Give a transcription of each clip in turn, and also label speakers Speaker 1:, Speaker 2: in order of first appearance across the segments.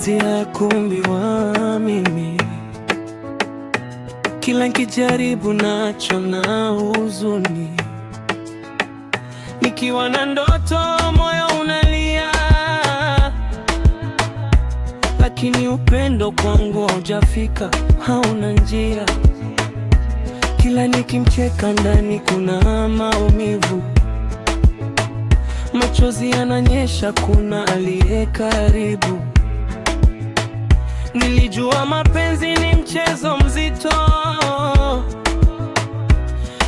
Speaker 1: mapenzi hayakuumbiwa mimi. Kila nikijaribu nacho na huzuni, nikiwa na ndoto moyo unalia, lakini upendo kwangu haujafika, hauna njia. Kila nikimcheka ndani kuna maumivu, machozi yananyesha, kuna aliye karibu. Nilijua mapenzi ni mchezo mzito,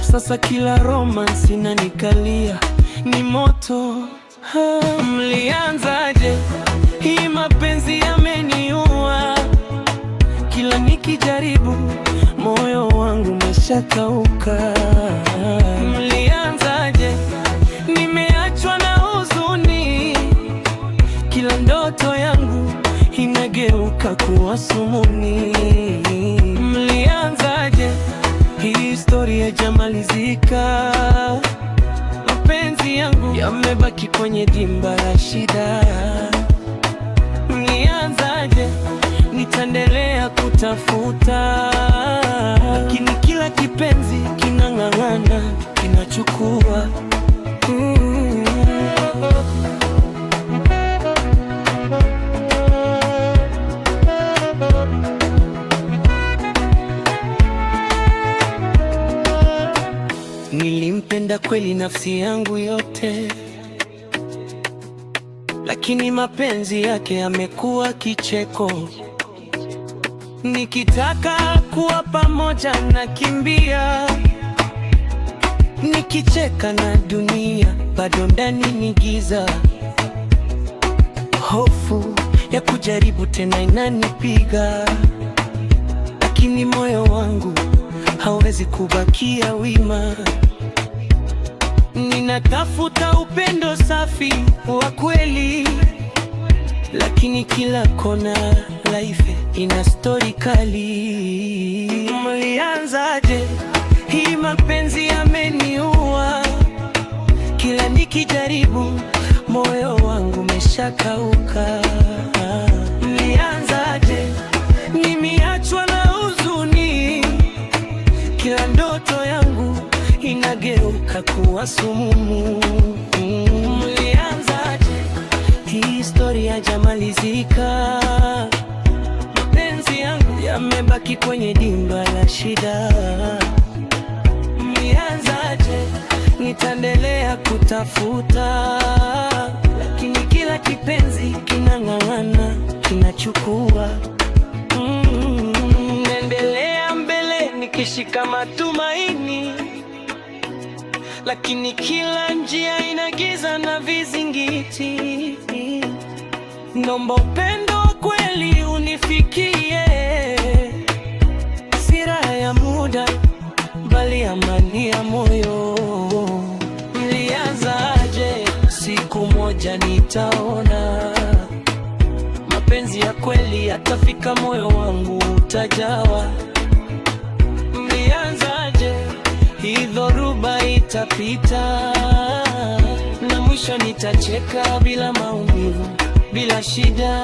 Speaker 1: sasa kila romance inanikalia ni moto. Mlianzaje? Hii mapenzi yameniua. Kila nikijaribu moyo wangu umeshakauka. Mlianzaje? Nimeachwa na huzuni, kila ndoto yangu inageuka kuwa sumuni. Mlianzaje? Hii historia haijamalizika. Mapenzi yangu yamebaki kwenye dimba la shida. Mlianzaje? Nitaendelea kutafuta, lakini kila kipenzi kinang'ang'ana, kinachukua. Nilimpenda kweli nafsi yangu yote, lakini mapenzi yake yamekuwa kicheko. Nikitaka kuwa pamoja nakimbia, nikicheka na dunia bado ndani ni giza. Hofu ya kujaribu tena inanipiga, lakini moyo wangu hawezi kubakia wima. Ninatafuta upendo safi wa kweli, lakini kila kona life ina story kali. Mlianzaje? Hii mapenzi yameniua. Kila nikijaribu moyo wangu umeshakauka. Mlianzaje? Nimeachwa na huzuni, kila ndoto yangu inageuka kuwa sumu. Mlianzaje? Hii historia haijamalizika. Mapenzi yangu yamebaki kwenye dimba la shida. Mlianzaje? Nitaendelea kutafuta, lakini kila kipenzi kinang'ang'ana, kinachukua. Naendelea mbele nikishika matumaini, lakini kila njia ina giza na vizingiti. Naomba upendo kweli unifikie, si raha ya muda bali amani ya moyo. Mlianzaje? Siku moja nitaona mapenzi ya kweli yatafika, moyo wangu utajawa. Mlianzaje? Hii dhoruba itapita, na mwisho nitacheka bila maumivu, bila shida.